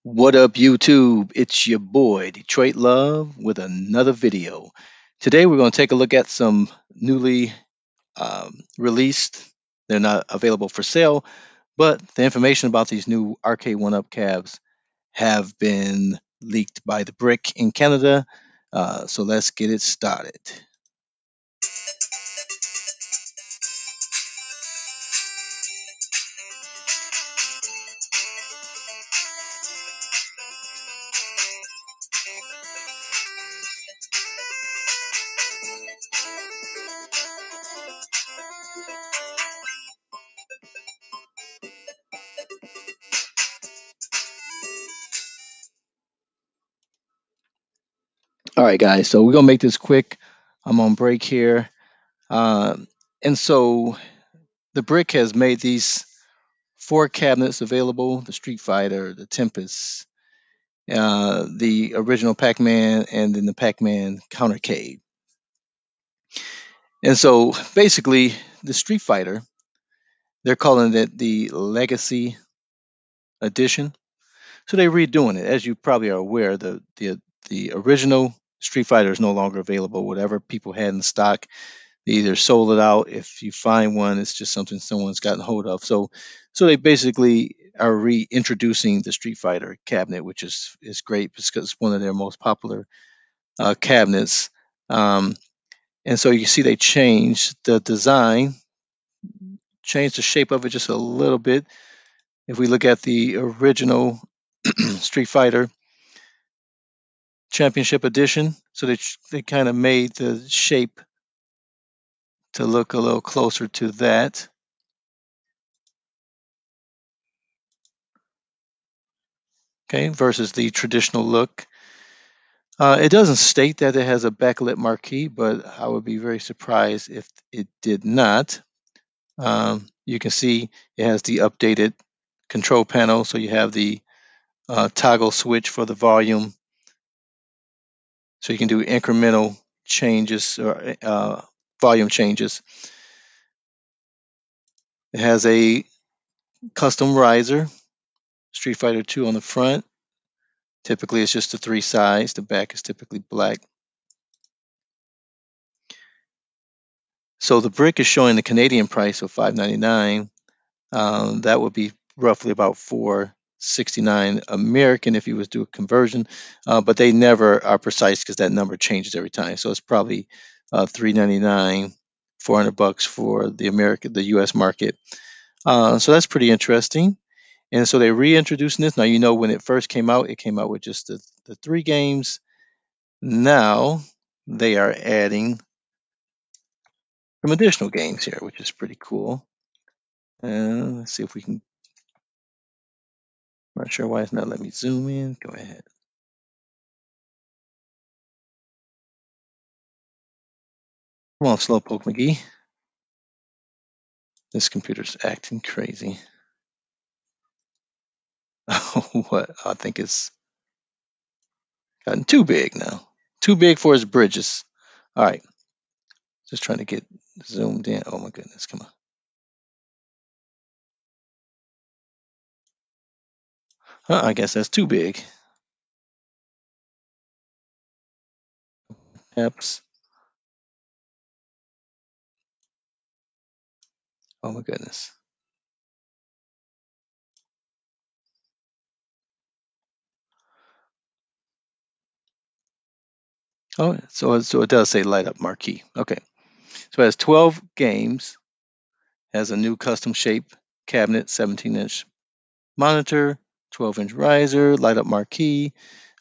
What up, YouTube? It's your boy, Detroit Love, with another video. Today, we're going to take a look at some newly released, they're not available for sale, but the information about these new Arcade1Up cabs have been leaked by the Brick in Canada. So let's get it started. All right, guys, so we're going to make this quick. I'm on break here. And so the Brick has made these four cabinets available: the Street Fighter, the Tempest, the original Pac-Man, and then the Pac-Man Countercade. And so basically, the Street Fighter, they're calling it the Legacy Edition. So they're redoing it. As you probably are aware, the original Street Fighter is no longer available. Whatever people had in stock, they either sold it out. If you find one, it's just something someone's gotten hold of. So they basically are reintroducing the Street Fighter cabinet, which is great because it's one of their most popular cabinets. Um, and so you see they changed the design, changed the shape of it just a little bit. If we look at the original Street Fighter Championship Edition, so they kind of made the shape to look a little closer to that. Okay, versus the traditional look. It doesn't state that it has a backlit marquee, but I would be very surprised if it did not. You can see it has the updated control panel, so you have the toggle switch for the volume, so you can do incremental changes or volume changes. It has a custom riser, Street Fighter 2 on the front. Typically, it's just the three sides. The back is typically black. So the brick is showing the Canadian price of $5.99. That would be roughly about $4.69 American if you was do a conversion, but they never are precise because that number changes every time. So it's probably $3.99, $400 for the U.S. market. So that's pretty interesting. And so they're reintroducing this. Now, you know, when it first came out, it came out with just the three games. Now they are adding some additional games here, which is pretty cool. Let's see if we can. I'm not sure why it's not letting me zoom in. Go ahead. Come on, Slowpoke McGee. This computer's acting crazy. What? I think it's gotten too big now. Too big for its bridges. All right. Just trying to get zoomed in. Oh my goodness. Come on. I guess that's too big. Apps. Oh my goodness. Oh, so it does say light up marquee. Okay. So it has 12 games, has a new custom shape cabinet, 17-inch monitor, 12-inch riser, light up marquee,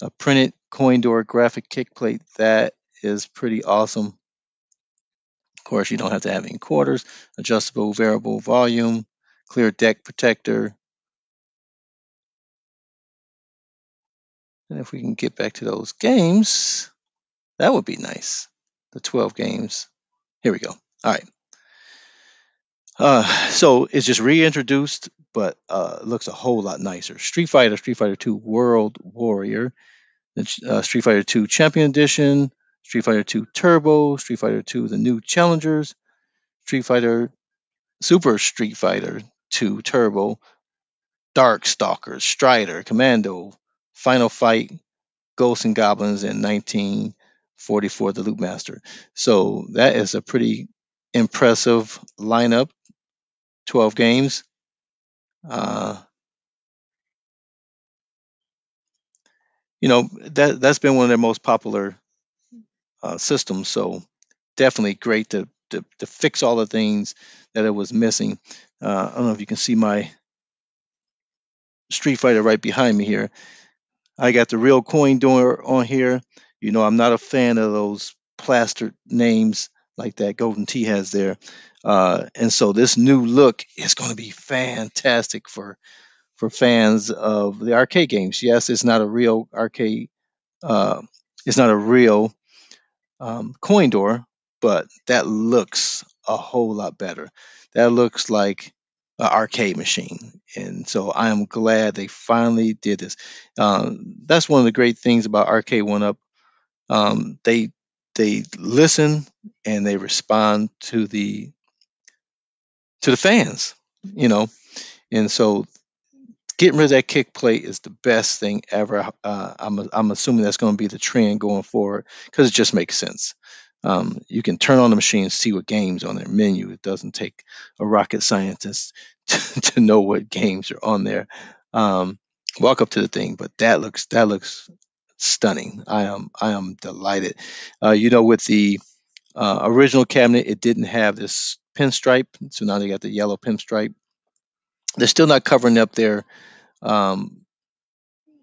a printed coin door graphic kick plate. That is pretty awesome. Of course, you don't have to have any quarters, adjustable variable volume, clear deck protector. And if we can get back to those games, that would be nice. The 12 games. Here we go. All right. So it's just reintroduced, but looks a whole lot nicer. Street Fighter 2 World Warrior, Street Fighter 2 Champion Edition, Street Fighter 2 Turbo, Street Fighter 2 The New Challengers, Street Fighter Super Street Fighter 2 Turbo, Dark Stalkers, Strider, Commando, Final Fight, Ghosts and Goblins, and 1944, The Loop Master. So that is a pretty impressive lineup. 12 games. Uh, that's been one of their most popular systems. So definitely great to fix all the things that it was missing. I don't know if you can see my Street Fighter right behind me here. I got the real coin door on here. I'm not a fan of those plastered names like that Golden Tee has there. And so this new look is going to be fantastic for fans of the arcade games. Yes, it's not a real arcade. Uh, it's not a real coin door, but that looks a whole lot better. That looks like an arcade machine, and so I am glad they finally did this. That's one of the great things about Arcade1Up. They listen and they respond to the fans, you know, and so getting rid of that kick plate is the best thing ever. I'm assuming that's going to be the trend going forward because it just makes sense. You can turn on the machine and see what games on their menu. It doesn't take a rocket scientist to know what games are on there. Um, Walk up to the thing, but that looks stunning. I am delighted. With the original cabinet, it didn't have this pinstripe, so now they got the yellow pinstripe. They're still not covering up um,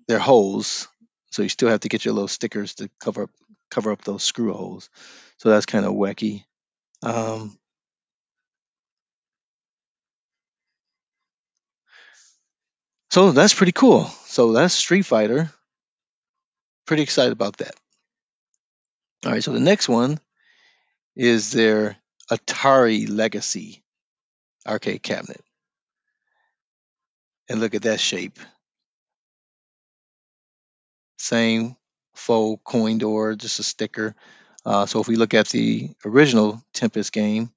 their holes, so you still have to get your little stickers to cover up those screw holes. So that's kind of wacky. Um, so that's pretty cool. So that's Street Fighter. Pretty excited about that. All right, so the next one is their Atari Legacy arcade cabinet, and look at that shape. Same faux coin door, just a sticker. So if we look at the original Tempest game,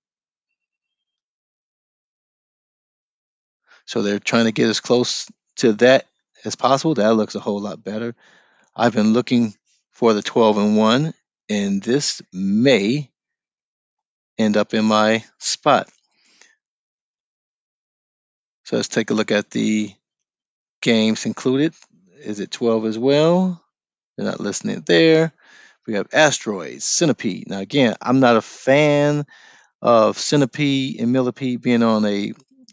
so they're trying to get as close to that as possible. That looks a whole lot better. I've been looking for the 12 and 1, and this may end up in my spot. So let's take a look at the games included. Is it 12 as well? They're not listing it there. We have Asteroids, Centipede. Now, again, I'm not a fan of Centipede and Millipede being on a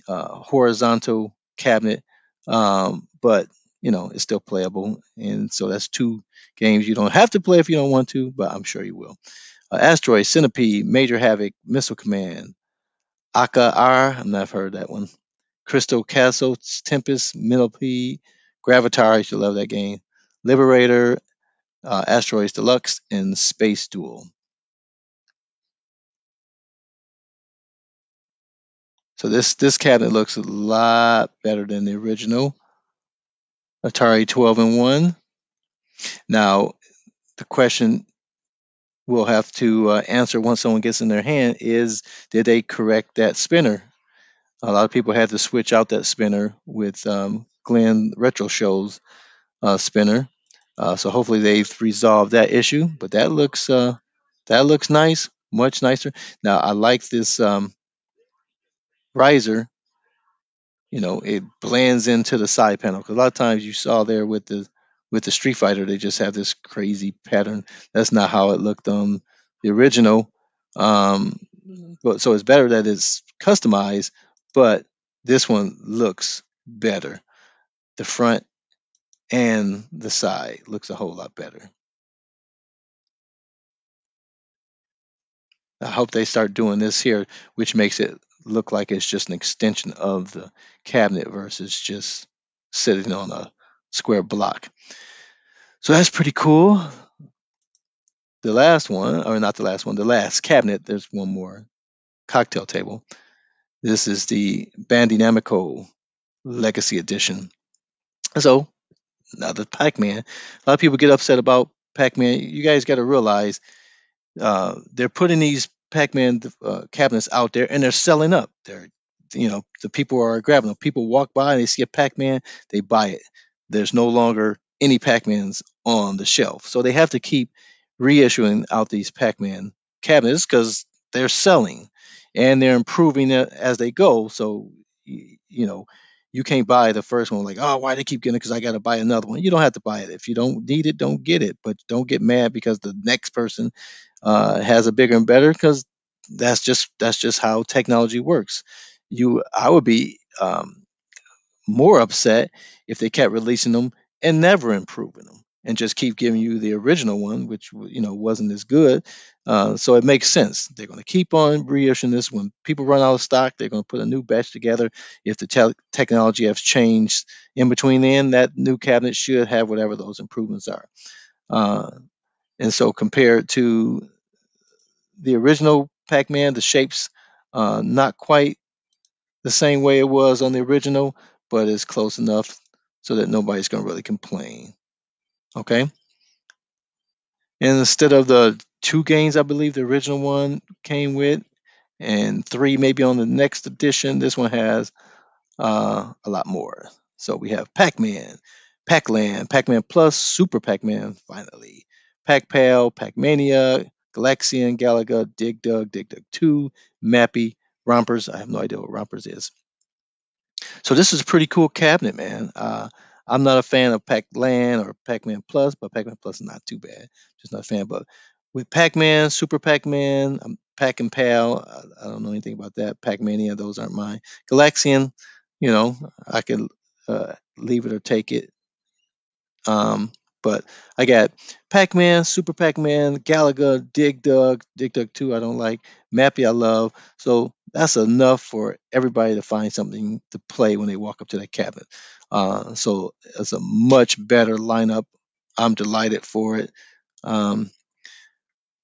horizontal cabinet, but it's still playable. And so that's two games you don't have to play if you don't want to, but I'm sure you will. Asteroid, Centipede, Major Havoc, Missile Command, Aka R. I've not heard that one. Crystal Castle, Tempest, Millipede, Gravitar. You should love that game. Liberator, Asteroids Deluxe, and Space Duel. So this cabinet looks a lot better than the original Atari 12 and 1. Now, the question we'll have to answer once someone gets in their hand is, did they correct that spinner? A lot of people had to switch out that spinner with Glenn Retro Show's spinner. So hopefully they've resolved that issue. But that looks nice, much nicer. Now I like this riser. It blends into the side panel because a lot of times you saw there with the Street Fighter, they just have this crazy pattern. That's not how it looked on the original. Um, but so it's better that it's customized, but this one looks better. The front and the side looks a whole lot better. I hope they start doing this here, which makes it look like it's just an extension of the cabinet versus just sitting on a square block. So that's pretty cool. The last one, or not the last one, the last cabinet, there's one more cocktail table. This is the Bandynamico Legacy Edition. So, now the Pac-Man. A lot of people get upset about Pac-Man. You guys got to realize they're putting these Pac-Man cabinets out there, and they're selling up. The people are grabbing them. People walk by and they see a Pac-Man, they buy it. There's no longer any Pac-Mans on the shelf. So they have to keep reissuing out these Pac-Man cabinets because they're selling and they're improving it as they go. So you know, you can't buy the first one like, oh, why they keep getting it? Because I got to buy another one. You don't have to buy it. If you don't need it, don't get it. But don't get mad because the next person has a bigger and better, because that's just how technology works. I would be more upset if they kept releasing them and never improving them and just keep giving you the original one, which wasn't as good. So it makes sense. They're going to keep on reissuing this. When people run out of stock, they're going to put a new batch together. If the technology has changed in between then, that new cabinet should have whatever those improvements are. Uh, and so compared to the original Pac-Man, the shapes not quite the same way it was on the original, but it's close enough so that nobody's going to really complain. Okay. And instead of the two games, I believe the original one came with, and three maybe on the next edition, this one has a lot more. So we have Pac-Man, Pac-Land, Pac-Man Plus, Super Pac-Man, finally, Pac-Pal, Pac-Mania, Galaxian, Galaga, Dig Dug, Dig Dug 2, Mappy, Rompers. I have no idea what Rompers is. So this is a pretty cool cabinet, man. I'm not a fan of Pac-Land or Pac-Man Plus, but Pac-Man Plus is not too bad. Just not a fan. But with Pac-Man, Super Pac-Man, Pac and Pal, I don't know anything about that. Pac-Mania, those aren't mine. Galaxian, I could leave it or take it. But I got Pac-Man, Super Pac-Man, Galaga, Dig Dug 2 I don't like, Mappy I love. So that's enough for everybody to find something to play when they walk up to that cabinet. So it's a much better lineup. I'm delighted for it. Um,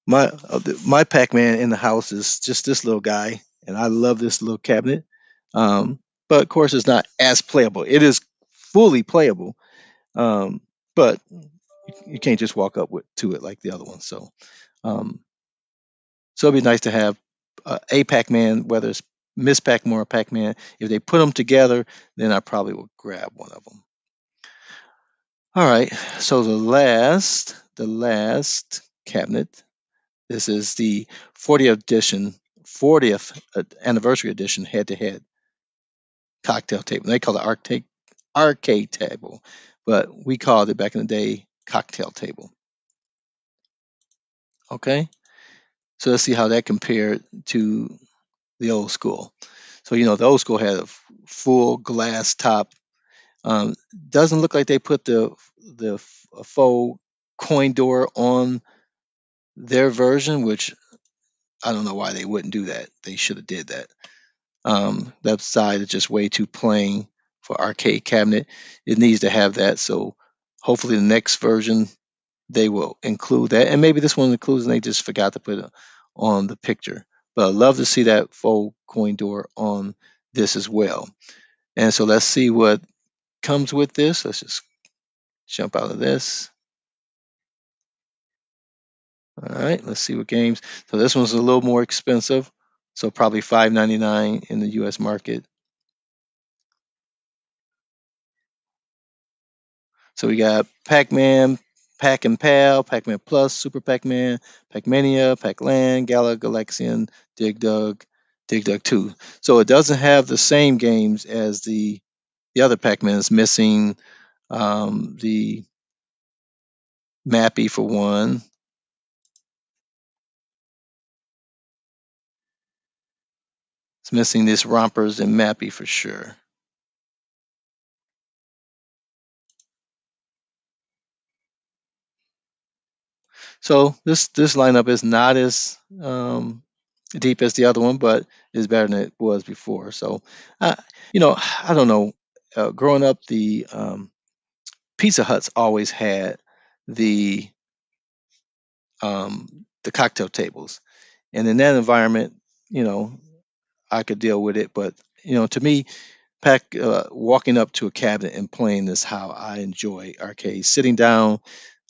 my Pac-Man in the house is just this little guy, and I love this little cabinet. Um, but of course, it's not as playable. It is fully playable, um, but you can't just walk up to it like the other one. Um, so it'd be nice to have a Pac-Man, whether it's Miss Pac-Man or Pac-Man. If they put them together, then I probably will grab one of them. All right. So the last cabinet. This is the 40th anniversary edition head-to-head cocktail table. They call it arcade table, but we called it back in the day cocktail table. Okay. So let's see how that compared to the old school. So the old school had a full glass top. Doesn't look like they put the faux coin door on their version, which I don't know why they wouldn't do that. They should have did that. That side is just way too plain for arcade cabinet. It needs to have that. So hopefully the next version they will include that, and maybe this one includes and they just forgot to put it on the picture. But I'd love to see that faux coin door on this as well. And so let's see what comes with this. Let's just jump out of this. All right, let's see what games. So this one's a little more expensive, so probably $5.99 in the U.S. market. So we got Pac-Man, Pac and Pal, Pac-Man Plus, Super Pac-Man, Pac-Mania, Pac-Land, Gala, Galaxian, Dig Dug, Dig Dug 2. So it doesn't have the same games as the other Pac-Man. It's missing the Mappy for one. It's missing this Rompers and Mappy for sure. So this lineup is not as deep as the other one, but is better than it was before. So, uh, I don't know. Growing up, the Pizza Huts always had the the cocktail tables, and in that environment, you know, I could deal with it. But to me, walking up to a cabinet and playing is how I enjoy arcades. Sitting down,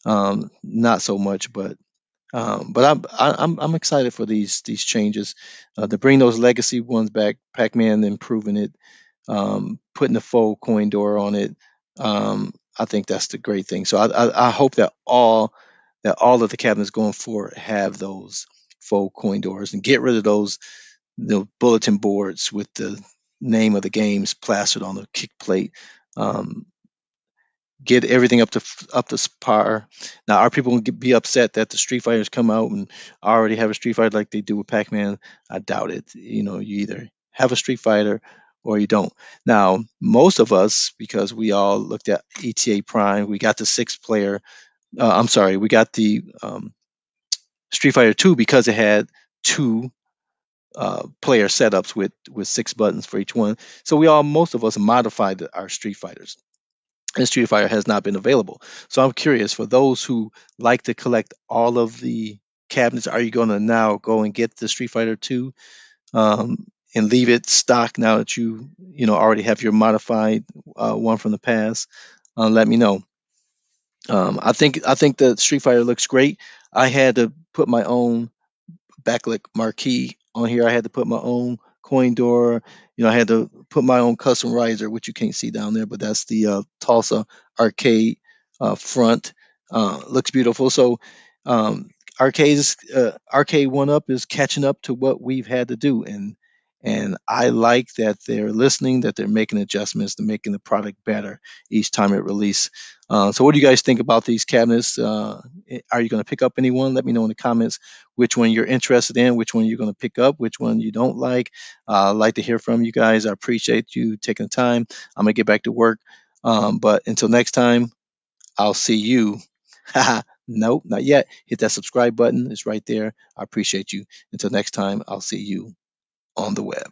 not so much, but I'm excited for these changes to bring those legacy ones back. Pac-Man improving it, putting the faux coin door on it. I think that's the great thing. So I hope that all of the cabinets going forward have those faux coin doors and get rid of those bulletin boards with the name of the games plastered on the kick plate. Um, get everything up to par. Now, are people going to be upset that the Street Fighters come out and already have a Street Fighter like they do with Pac-Man? I doubt it. You either have a Street Fighter or you don't. Now, most of us, because we all looked at ETA Prime, we got the six-player. I'm sorry, we got the Street Fighter 2 because it had two player setups with six buttons for each one. So most of us modified our Street Fighters, and Street Fighter has not been available. So I'm curious, for those who like to collect all of the cabinets, are you going to now go and get the Street Fighter 2 and leave it stock now that you already have your modified one from the past? Let me know. I think the Street Fighter looks great. I had to put my own backlit marquee on here. I had to put my own coin door. I had to put my own custom riser, which you can't see down there, but that's the Tulsa arcade front. Looks beautiful. So um, Arcade1Up is catching up to what we've had to do, and I like that they're listening, that they're making adjustments, they're making the product better each time it releases. So what do you guys think about these cabinets? Are you going to pick up any one? Let me know in the comments which one you're interested in, which one you're going to pick up, which one you don't like. I'd like to hear from you guys. I appreciate you taking the time. I'm going to get back to work. But until next time, I'll see you. Nope, not yet. Hit that subscribe button. It's right there. I appreciate you. Until next time, I'll see you on the web.